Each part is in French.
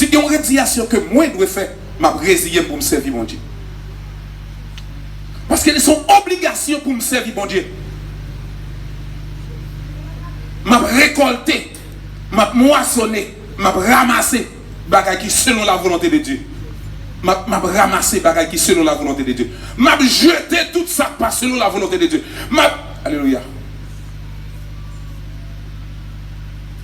il y a une résiliation que moi je dois faire, je vais résilier pour me servir mon Dieu. Parce que sont obligations pour me servir mon Dieu. Je vais récolter, je vais moissonner, je vais ramasser bagaille qui selon la volonté de Dieu. Je vais ramasser bagaille qui selon la volonté de Dieu. Je vais jeter tout ça pas selon la volonté de Dieu. Alléluia.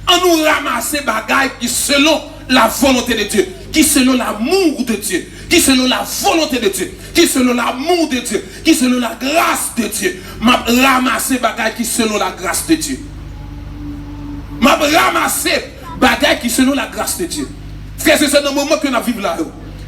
On nous ramasser bagaille qui selon la volonté de Dieu, qui selon l'amour de Dieu, qui selon la volonté de Dieu, qui selon l'amour de Dieu, qui selon la grâce de Dieu. M'a ramasser bagaille qui selon la grâce de Dieu. M'a ramasser bagaille qui selon la grâce de Dieu. Frère, c'est le moment que nous vivons là.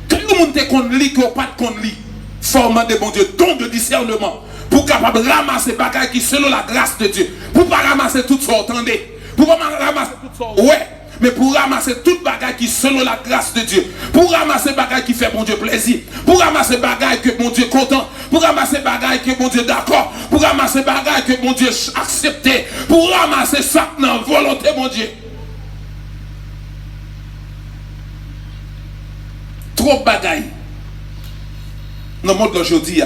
Quand nous monte qu'on lit, qu'on pas qu'on lit, formant de bon Dieu, don de discernement, pour capable ramasser bagaille qui selon la grâce de Dieu, pour pas ramasser tout ça, attendez. Pour pas ramasser tout ça, ouais. Mais pour ramasser toute bagaille qui selon la grâce de Dieu, pour ramasser bagaille qui fait mon Dieu plaisir, pour ramasser bagaille que mon Dieu est content, pour ramasser bagaille que mon Dieu est d'accord, pour ramasser bagaille que mon Dieu accepte, pour ramasser ça dans la volonté mon Dieu. Trop bagaille dans le monde d'aujourd'hui,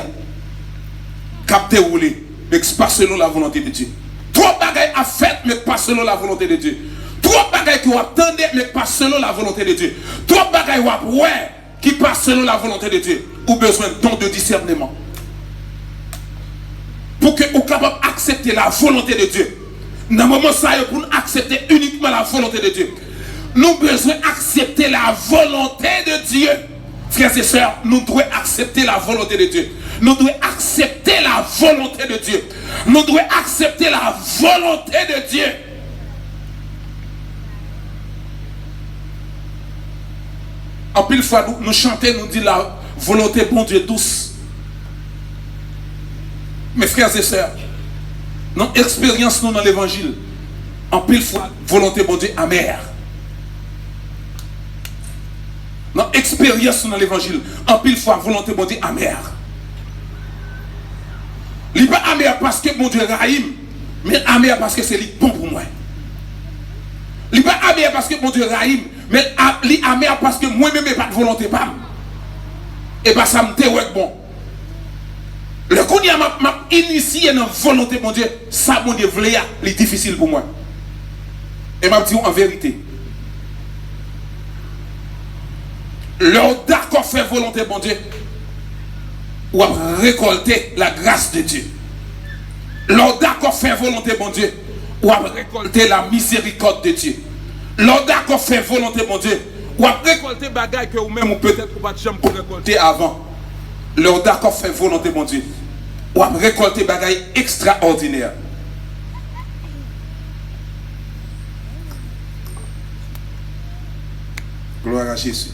capté roulé, mais pas selon la volonté de Dieu. Trop bagaille à fait, mais pas selon la volonté de Dieu. Trop bagaille qui attendez, mais pas selon la volonté de Dieu. Trop bagaille ouais, qui passe selon la volonté de Dieu. Ou besoin d'un don de discernement. Pour que vous capable d'accepter la volonté de Dieu. Dans le moment ça, pour accepter uniquement la volonté de Dieu. Nous avons besoin d'accepter la volonté de Dieu. Frères et sœurs, nous devons accepter la volonté de Dieu. Nous devons accepter la volonté de Dieu. Nous devons accepter la volonté de Dieu. En pile fois, nous chantons, nous disons la volonté bon Dieu douce. Mes frères et sœurs, notre expérience nous dans l'évangile, en pile fois, volonté bon Dieu amère. Notre expérience dans l'évangile, en pile fois, volonté bon Dieu amère. Il n'est pas amer parce que mon Dieu raïm, mais amer parce que c'est bon pour moi. Il n'est pas amer parce que mon Dieu raïm, mais il est amer parce que moi-même n'ai pas de volonté. Et bien ça me dérouille bon. Le coup m'a initié dans la volonté mon Dieu, ça mon Dieu voulait, c'est difficile pour moi. Et m'a dit en vérité. Leur d'accord faire volonté mon Dieu, ou à récolter la grâce de Dieu. Leur d'accord faire volonté mon Dieu, ou à récolter la miséricorde de Dieu. Leur d'accord faire volonté mon Dieu, ou à récolter bagaille que vous-même ou peut-être vous pas jamais récolter avant. Leur d'accord faire volonté mon Dieu, ou à récolter bagaille extraordinaire. Gloire à Jésus.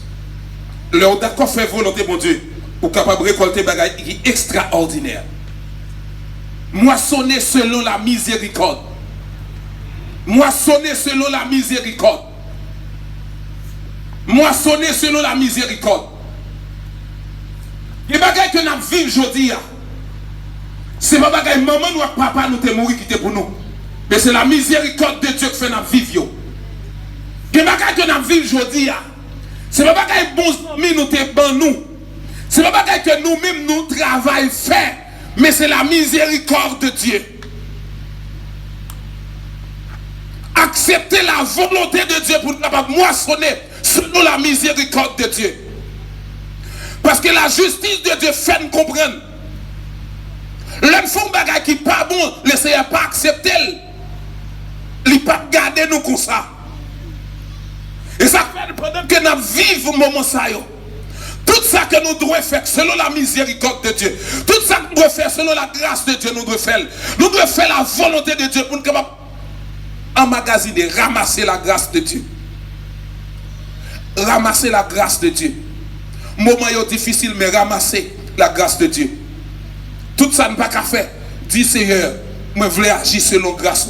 Leur d'accord faire volonté mon Dieu, ou capable de récolter bagaille extraordinaire. Moissonner selon la miséricorde. Moissonner selon la miséricorde. Moissonner selon la miséricorde. Les bagailles que nous vivons aujourd'hui, c'est pas bagaille maman ou papa nous te mourir qui était pour nous. Mais c'est la miséricorde de Dieu qui fait nous vivre. Les bagailles que nous vivons aujourd'hui, c'est pas bagaille bon amis nous te ban nous. C'est pas bagaille que nous-mêmes nous travaillons faire. Mais c'est la miséricorde de Dieu. Accepter la volonté de Dieu pour nous moissonner selon la miséricorde de Dieu. Parce que la justice de Dieu fait nous comprendre. L'homme font bagage qui n'est pas bon, laissez pas accepter. Il ne pas garder nous comme ça. Et ça fait pendant que nous vivons le moment ça. Tout ça que nous devons faire selon la miséricorde de Dieu. Tout ça que nous devons faire selon la grâce de Dieu, nous devons faire. Nous devons faire la volonté de Dieu pour nous capables emmagasiner, ramasser la grâce de Dieu. Ramasser la grâce de Dieu. Moment difficile, mais ramasser la grâce de Dieu. Tout ça ne pas qu'à faire. Dis Seigneur, moi je voulais agir selon grâce.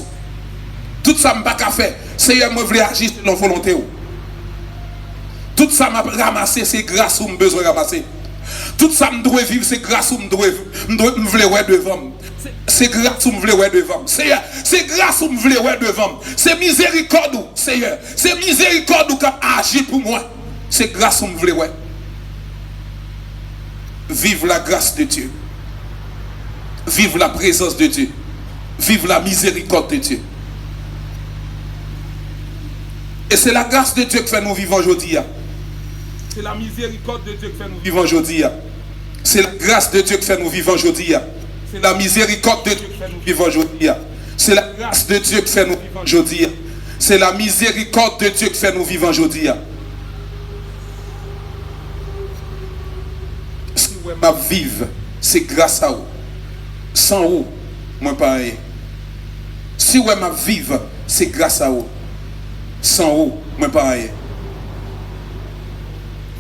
Tout ça ne pas qu'à faire. Seigneur, moi je voulais agir selon volonté. Tout ça m'a ramassé, c'est grâce où je besoin de ramasser. Tout ça me doit vivre, c'est grâce où je voulais ouais devant. C'est grâce où je voulais ouais devant. Seigneur, c'est grâce où je voulais ouais devant. C'est miséricorde, Seigneur. C'est miséricorde qui a agi pour moi. C'est grâce qu'on voulait, ouais. Vive la grâce de Dieu. Vive la présence de Dieu. Vive la miséricorde de Dieu. Et c'est la grâce de Dieu que fait nous vivre aujourd'hui. C'est la miséricorde de Dieu que fait nous vivre aujourd'hui. C'est la grâce de Dieu que fait nous vivre aujourd'hui. C'est la miséricorde de Dieu que fait nous vivre aujourd'hui. C'est la grâce de Dieu que fait nous vivre aujourd'hui. C'est la miséricorde de Dieu que fait nous vivre aujourd'hui. Si vous ma vive, c'est grâce à vous. Sans vous, moi pas rien. Si vous ma vive, c'est grâce à vous. Sans vous, moi pas rien.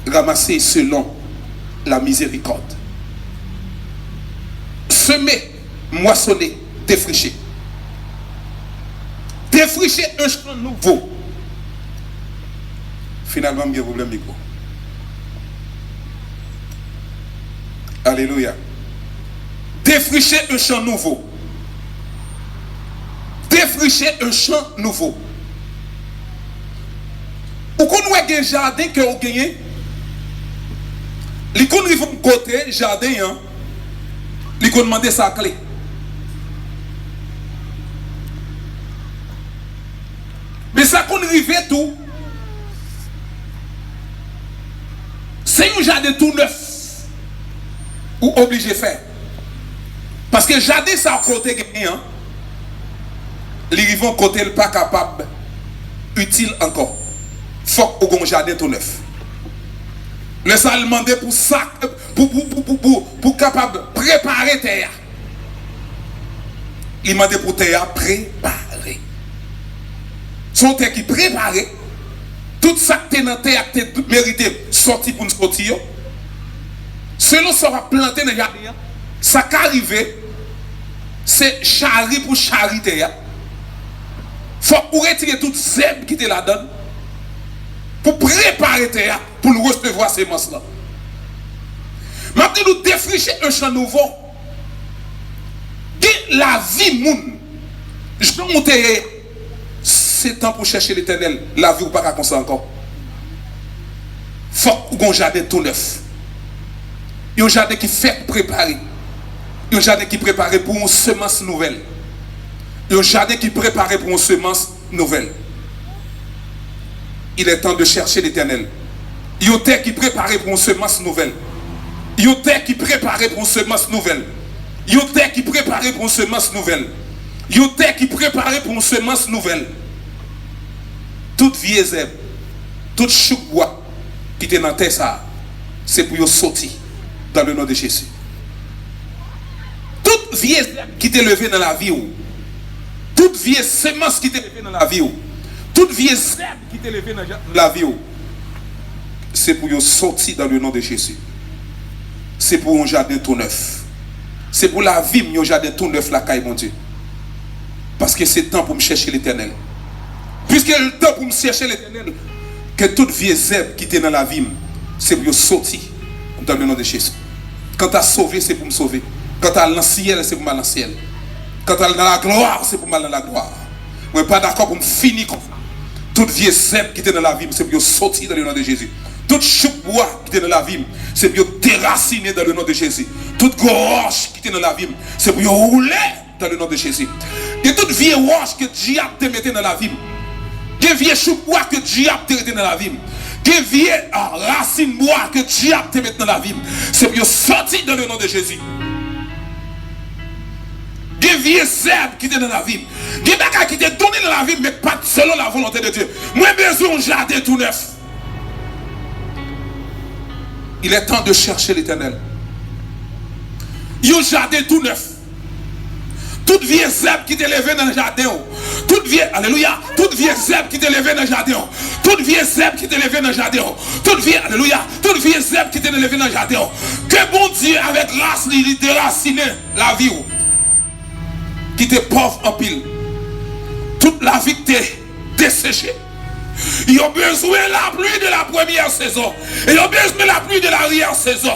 Ramasser selon la miséricorde. Semer, moissonner, défricher. Défricher un champ nouveau. Finalement, il y a un problème micro. Alléluia. Défricher un champ nouveau. Défricher un champ nouveau. Ou qu'on a un jardin que vous gagnez, les qu'on arrive côté jardin, hein, les qu'on demande sa clé. Mais ça qu'on arrive tout, c'est un jardin tout neuf ou obligé de faire. Parce que jardin ça à côté gagné, hein, les rivons côté pas capable, utile encore. Faut qu'on jardin tout neuf. Le ça demandé pour ça, pour capable préparer terre. Il demandé pour terre préparer. Son terre qui préparer, tout ça que tu dans terre que tu mérité sortir pour nous sortir. Selon ce qu'on va planter dans le jardin, ça qui arrive, c'est charri pour charité. Faut qu'on retire toute zèbre qui te la donne. Pour préparer terre, pour nous recevoir ces semences-là. Maintenant, nous défricher un champ nouveau. La vie, moun, c'est temps pour chercher l'éternel. La vie ou pas comme ça encore. Faut qu'on jardin tout neuf. Il y a un jardin qui fait préparer. Il y a un jardin qui prépare pour une semence nouvelle. Il y a un jardin qui prépare pour une semence nouvelle. Il est temps de chercher l'éternel. Il y a une terre qui prépare pour une semence nouvelle. Il y a une terre qui prépare pour une semence nouvelle. Il y a une terre qui prépare pour une semence nouvelle. Il y a une terre qui prépare pour une semence nouvelle. Toute vieille zèbre, toute chouque bois qui était dans la terre, ça, c'est pour y sortir dans le nom de Jésus. Toute vieille zèbre qui t'est levée dans la vie, toute vieille semence qui t'est levée dans la vie, toute vieille zèbre qui t'est levée dans la vie, c'est pour y sortir dans le nom de Jésus. C'est pour un jardin tout neuf. C'est pour la vie, un jardin tout neuf, la caille, mon Dieu. Parce que c'est temps pour me chercher l'éternel. Puisque c'est le temps pour me chercher l'éternel, que toute vieille zèbre qui était dans la vie, c'est pour sortir dans le nom de Jésus. Quand tu as sauvé, c'est pour me sauver. Quand tu as dans le ciel, c'est pour m'aller dans le ciel. Quand tu as dans la gloire, c'est pour m'aller dans la gloire. Je ne suis pas d'accord pour me finir comme ça. Toute vieille zèbre qui était dans la vie, c'est pour sortir dans le nom de Jésus. Toute choupe bois qui était dans la vie, c'est pour déraciner dans le nom de Jésus. Toute roche qui était dans la vie, c'est pour rouler dans le nom de Jésus. Et toute vieille roche que diable te mettait dans la vie, des vieilles choupe bois que diable te mettait dans la vie, des vieilles racines bois que diable te mettait dans la vie, c'est pour sortir dans le nom de Jésus. Des vieilles herbes qui étaient dans la vie, des bagages qui étaient donnés dans la vie, mais pas selon la volonté de Dieu. Moi, j'ai besoin d'un jardin tout neuf. Il est temps de chercher l'éternel. Il y a un jardin tout neuf. Toute vieille herbe qui t'est levée dans le jardin. Toute vieille, alléluia. Toute vieille herbe qui t'est levée dans le jardin. Toute vieille herbe qui t'est levée dans le jardin. Toute vieille, alléluia. Toute vieille herbe qui t'est levée dans le jardin. Que bon Dieu, avec grâce, il déracine la vie. Qui était pauvre en pile. Toute la vie qui t'est desséchée. Ils ont besoin de la pluie de la première saison. Et ils ont besoin de la pluie de l'arrière-saison.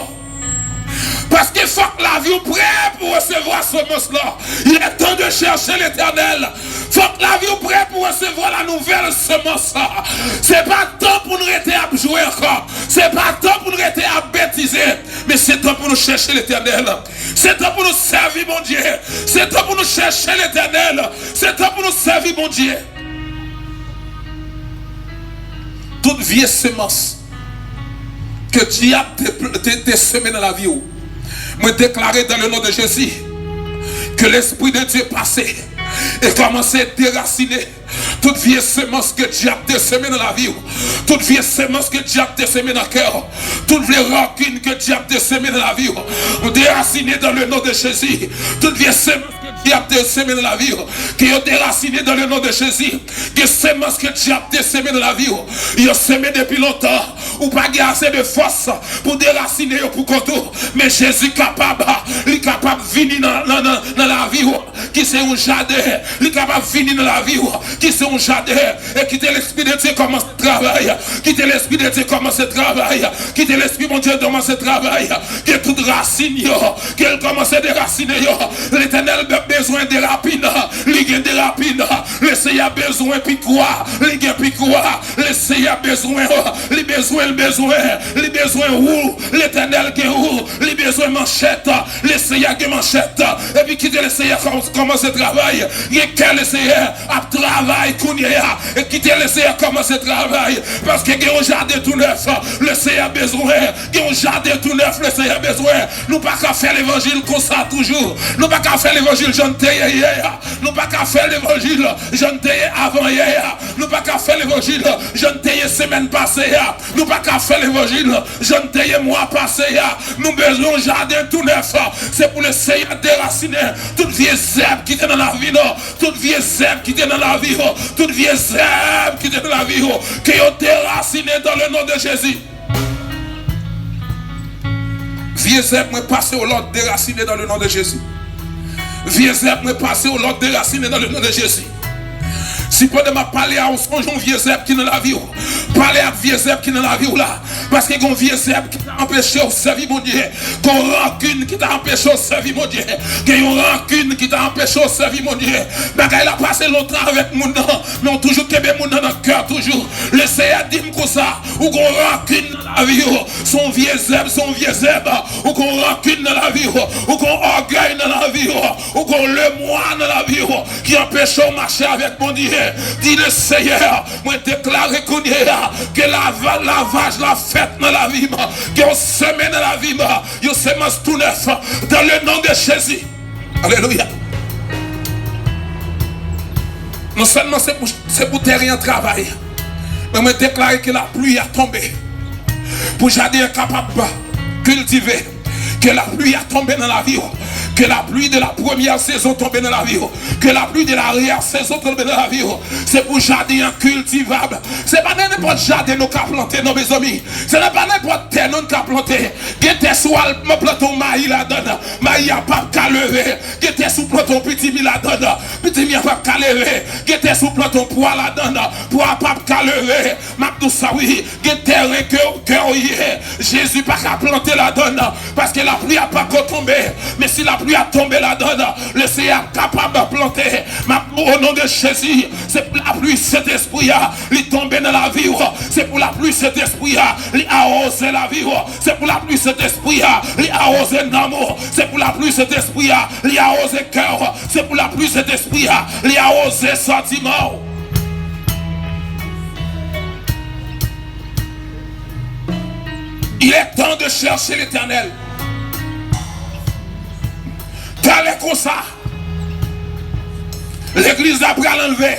Parce qu'il faut que la vie est prête pour recevoir ce semence-là. Il est temps de chercher l'éternel. Il faut que la vie est prête pour recevoir la nouvelle semence. Ce n'est pas temps pour nous rester à jouer encore. C'est pas temps pour nous rester à bêtiser, mais c'est temps pour nous chercher l'Éternel. C'est temps pour nous servir, mon Dieu. C'est temps pour nous chercher l'Éternel. C'est temps pour nous servir, mon Dieu. Toute vieille semence que diable t'a semé dans la vie, moi déclarer dans le nom de Jésus que l'Esprit de Dieu passé et commence à déraciner toute vieille semence que diable t'a semé dans la vie, toute vieille semence que diable t'a semé dans le cœur, toute vieille rancune que diable t'a semé dans la vie, déraciner dans le nom de Jésus, toute vieille semence que diable t'a semé dans la vie, qui est déraciné dans le nom de Jésus, que semence que diable t'a semé dans la vie, il a semé depuis longtemps, ou pas assez de force pour déraciner pour contour, mais Jésus capable, il est capable de venir dans la vie, qui c'est un jardin, il est capable de venir dans la vie, qui c'est un jardin, et quitter l'Esprit de Dieu commence à travailler, quitter l'Esprit de Dieu commence à travailler, quitter l'Esprit mon Dieu commence à travailler, que toute racine, qu'elle commence à déraciner, l'Éternel a besoin de rapines, il a des rapines, le Seigneur a besoin de quoi, il a quoi, le Seigneur a besoin, il besoin où, l'Éternel qui est où, il besoin manchette, le Seigneur qui manchette, et puis quitter le Seigneur commence à travailler, il y a quel Seigneur a travail et quitter le Seigneur commence à travailler, parce que il y a un jardin tout neuf, le Seigneur a besoin, il y a un jardin tout neuf, le Seigneur a besoin, nous pas qu'à faire l'évangile comme ça toujours, nous pas qu'à faire l'évangile janté hier, nous pas qu'à faire l'évangile janté avant hier, nous pas qu'à faire l'évangile janté semaine passée, nous pas qu'à faire l'évangile janté mois passé, nous besoin d'un jardin tout neuf, c'est pour le Seigneur déraciner toute vieille herbe qui était dans la vie, toute vieille herbe qui était dans la vie, toute vieille herbe qui était dans la vie, qui ont déraciné dans le nom de Jésus. Vieille herbe me passer au lot déraciné dans le nom de Jésus. Vieille herbe me passer au lot déraciné dans le nom de Jésus. Si peut m'a parler à un vieux herbe qui est dans la vie, parler à vieux herbe qui est dans la vie là, parce que un vieux herbe qui t'a empêché de servir mon Dieu, qu'on rancune qui t'a empêché de servir mon Dieu, qu'il y a une rancune qui t'a empêché de servir mon Dieu. Bagay a passé longtemps avec mon nom, mais on toujours kebe mon nom dans le cœur toujours. Le Seigneur dit comme ça, ou qu'on rancune dans la vie, son vieux herbe, ou qu'on rancune dans la vie, ou qu'on orgueil dans la vie, ou qu'on le moi dans la vie, qui empêche de marcher avec mon Dieu. Dit le Seigneur, moi déclare que lavage la fête dans la vie, qu'on semaine dans la vie, qu'on semence tout neuf dans le nom de Jésus. Alléluia. Non seulement c'est pour terrain travail, mais moi déclare que la pluie a tombé pour jardin capable de cultiver, que la pluie a tombé dans la vie, que la pluie de la première saison tombe dans la vie, que la pluie de l'arrière-saison tombe dans la vie, c'est pour jardin cultivable. C'est pas n'importe jardin nous qu'a planté, non mes amis. Ce n'est pas n'importe terre nous qu'a planté. Gete soit me planton maïs la donne, maïs a pas qu'à lever. Gete sous planton petit mi la donne, petit mi a pas qu'à lever. Gete sous planton poids la donne, poids pas qu'à lever. Mabdou ça oui, gete terrain que Jésus pas qu'à planter la donne, parce que la pluie a pas qu'à tomber. Mais si la pluie a tombé la donne, le Seigneur est capable de planter. Au nom de Jésus, c'est pour la pluie cet esprit, il tombe dans la vie. C'est pour la pluie cet esprit, il arrose la vie. C'est pour la pluie cet esprit, il arrose l'amour. C'est pour la pluie cet esprit, il arrose le cœur. C'est pour la pluie cet esprit, il arrose les sentiments. Il est temps de chercher l'Éternel. T'allais comme ça. L'église a pris à l'enlever.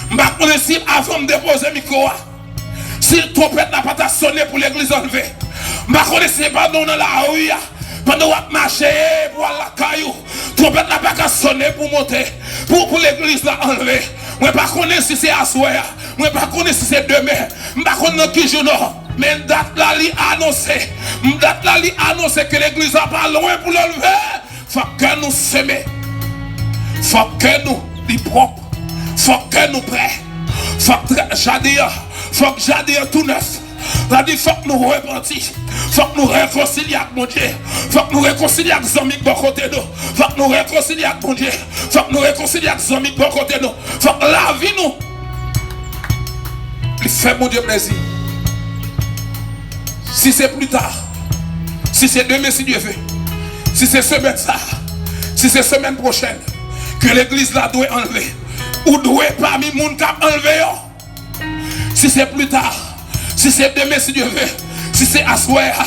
Je ne sais pas si avant de déposer le micro, si le trompette n'a pas sonné pour l'église enlever. Je ne sais pas dans la rue. Pendant qu'on marche pour la caillou, trompette n'a pas sonné pour monter. Pour l'église enlever. Je ne sais pas si c'est à soir. Je ne sais pas si c'est demain. Je ne sais pas qui jour. Mais date là, il annonce que l'église n'a pas loin pour l'enlever. Faut que nous s'aimer. Faut que nous sommes propres. Faut que nous prêts. Faut que jardin tout neuf. Il faut que nous repentissions. Faut que nous réconcilions avec mon Dieu. Faut que nous réconcilions avec les amis de bon côté nous. Faut que nous réconcilions avec mon Dieu. Faut que nous réconcilions avec les amis de bon côté nous. Faut que la vie nous. Il fait mon Dieu plaisir. Si c'est plus tard, si c'est demain si Dieu veut, si c'est semaine ça, si c'est semaine prochaine, que l'église là doit enlever, ou doit parmi les gens qui ont enlevé. Si c'est plus tard, si c'est demain si Dieu veut, si c'est à soir,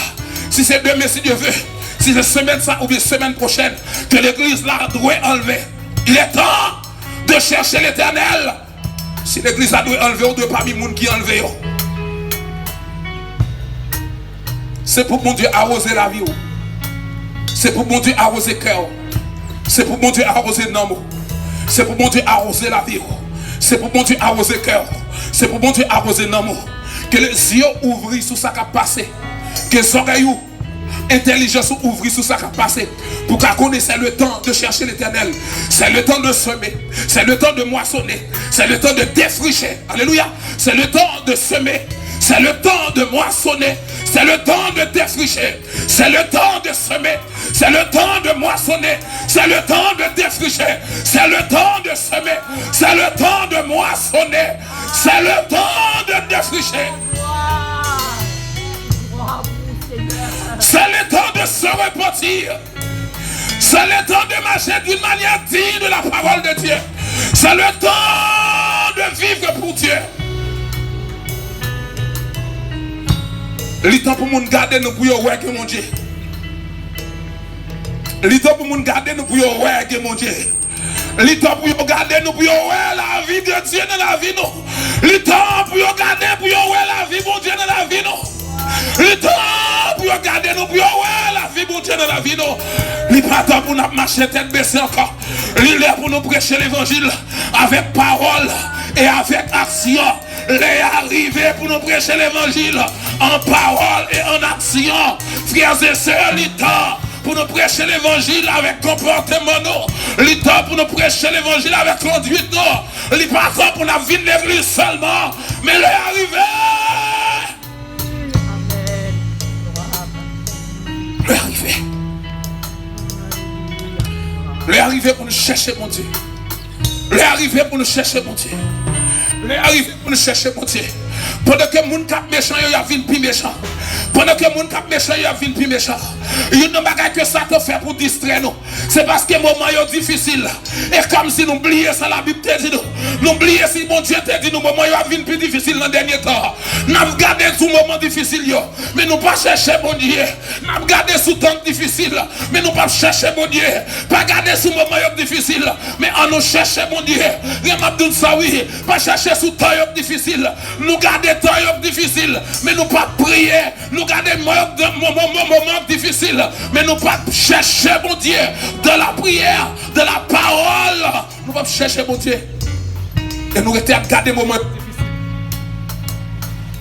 si c'est demain si Dieu veut, si c'est semaine ça ou bien semaine prochaine, que l'église là doit enlever. Il est temps de chercher l'Éternel. Si l'église là doit enlever, ou doit parmi les gens qui ont enlevé. C'est pour mon Dieu arroser la vie. C'est pour mon Dieu arroser le cœur. C'est pour mon Dieu arroser l'amour. C'est pour mon Dieu arroser la vie. C'est pour mon Dieu arroser le cœur. C'est pour mon Dieu arroser l'amour. Que les yeux ouvrent sur ça qui a passé. Que les oreilles intelligence ouvrir sur ça qui a passé. Pour qu'on connaisse le temps de chercher l'Éternel. C'est le temps de semer. C'est le temps de moissonner. C'est le temps de défricher. Alléluia. C'est le temps de semer. C'est le temps de moissonner. C'est le temps de défricher. C'est le temps de semer. C'est le temps de moissonner. C'est le temps de défricher. C'est le temps de semer. C'est le temps de moissonner. C'est le temps de défricher. C'est le temps de se repentir. C'est le temps de marcher d'une manière digne de la parole de Dieu. C'est le temps de vivre pour Dieu. L'état pour nous garder nous pour voir que mon Dieu. L'état pour nous garder nous pour voir que mon Dieu. L'état pour garder nous pour voir la vie de Dieu dans la vie nous. L'état pour garder pour voir la vie de Dieu dans la vie nous. L'état pour garder nous pour voir la vie de Dieu dans la vie nous. L'état pour nous marcher tête baissée encore. L'état pour nous prêcher l'évangile avec parole et avec action. Les arrivés pour nous prêcher l'évangile en parole et en action. Frères et sœurs, l'état pour nous prêcher l'évangile avec comportement. L'état pour nous prêcher l'évangile avec conduite. L'état pour nous vivre l'église seulement. Mais les arrivés. Les arrivés. Les arrivés pour nous chercher mon Dieu. Les arrivés pour nous chercher mon Dieu. Les arrivés pour nous chercher mon Dieu. Pendant que les gens qui sont méchants, ils viennent plus méchants. Pendant que les gens qui sont méchants, ils viennent plus méchants. Il y a des choses que ça te fait pour distraire nous. C'est parce que le moment est difficile. Et comme si nous oublions ça, la Bible te dit nous. Nous oublions si mon Dieu te dit nous, le moment est plus difficile dans le dernier temps. Nous avons gardé sous le moment difficile. Mais nous ne pas chercher mon Dieu. Nous avons gardé sous le temps difficile. Mais nous ne pas chercher mon Dieu. Pas garder sous le moment difficile. Mais en nous chercher mon Dieu. Pas chercher sous le temps difficile. Nous garder le temps difficile. Mais nous pas prier. Nous garder le moment difficile. Mais nous pas chercher mon Dieu de la prière, de la parole. Nous pas chercher mon Dieu. Et nous étions à garder le moment difficile.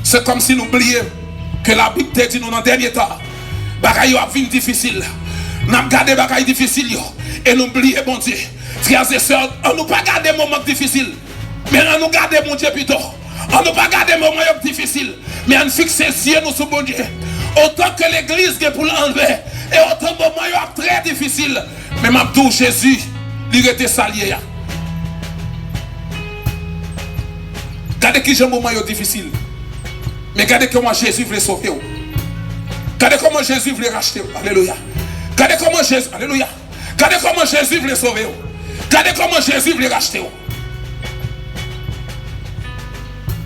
C'est comme si nous oublions que la Bible te dit nous dans le dernier temps. Bagaille a vie difficile. Nous avons gardé bagaille difficile. Et nous oublions mon Dieu. Frères et sœurs, on nous pas garder le moment difficile. Mais on nous garder mon Dieu plutôt. On ne pas garder le moment difficile. Mais on fixe les yeux nous sur mon Dieu. Autant que l'église est pour l'enlever. Et autant de moments très difficile. Mais Mabdou Jésus, il était salié. Regardez qui j'ai un moment difficile. Mais regardez comment Jésus voulait sauver. Regardez comment Jésus voulait racheter. Alléluia. Regardez comment Jésus. Alléluia. Regardez comment Jésus voulait sauver. Regardez comment Jésus voulait racheter.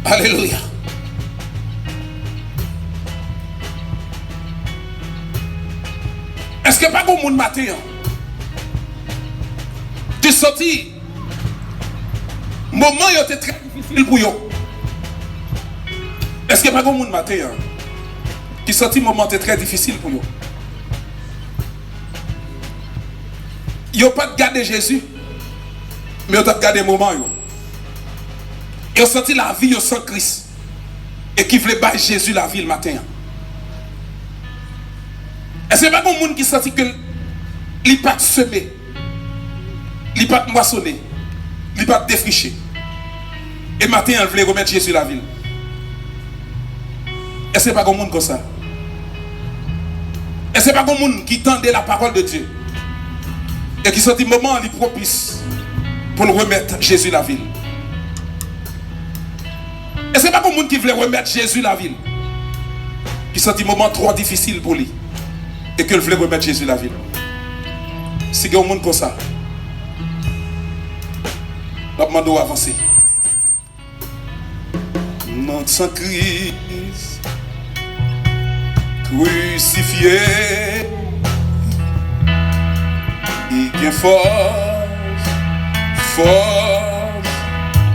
Alléluia. Est-ce que pas bon monde matin? Tu sorti. Moment était très difficile pour eux. Est-ce que pas bon monde matin? Qui sorti moment était très difficile pour eux. Ils n'ont pas gardé Jésus, mais ils ont gardé le moment. Ils ont senti la vie sans Christ. Et qui voulait battre Jésus la vie le matin. Est-ce que pas un monde qui senti que il n'est pas semé, il n'est pas moissonné, il n'est pas défriché. Et matin, il voulait remettre Jésus la ville. Est-ce que pas un monde comme ça? Est-ce que pas un monde qui tendait la parole de Dieu et qui senti le moment propice pour remettre Jésus la ville? Et c'est pas comme monde qui voulait remettre Jésus la ville. qui sent un moment trop difficile pour lui et que voulait remettre Jésus la ville. Si il y a un monde comme ça, nous demandons d'avancer. Notre sang Christ crucifié, il y a force,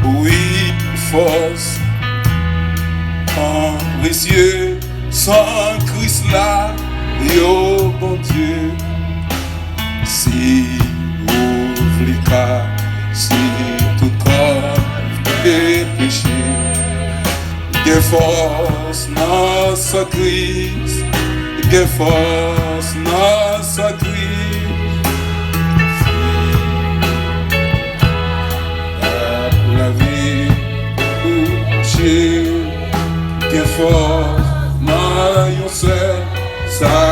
oui, force, en précieux, sans Christ là, yo bon Dieu, si vous voulez pas, si tout corps est péché, il y a force dans sa Christ, il y a force dans sa Christ. La vie pour marcher, il y a force dans yon seul, ça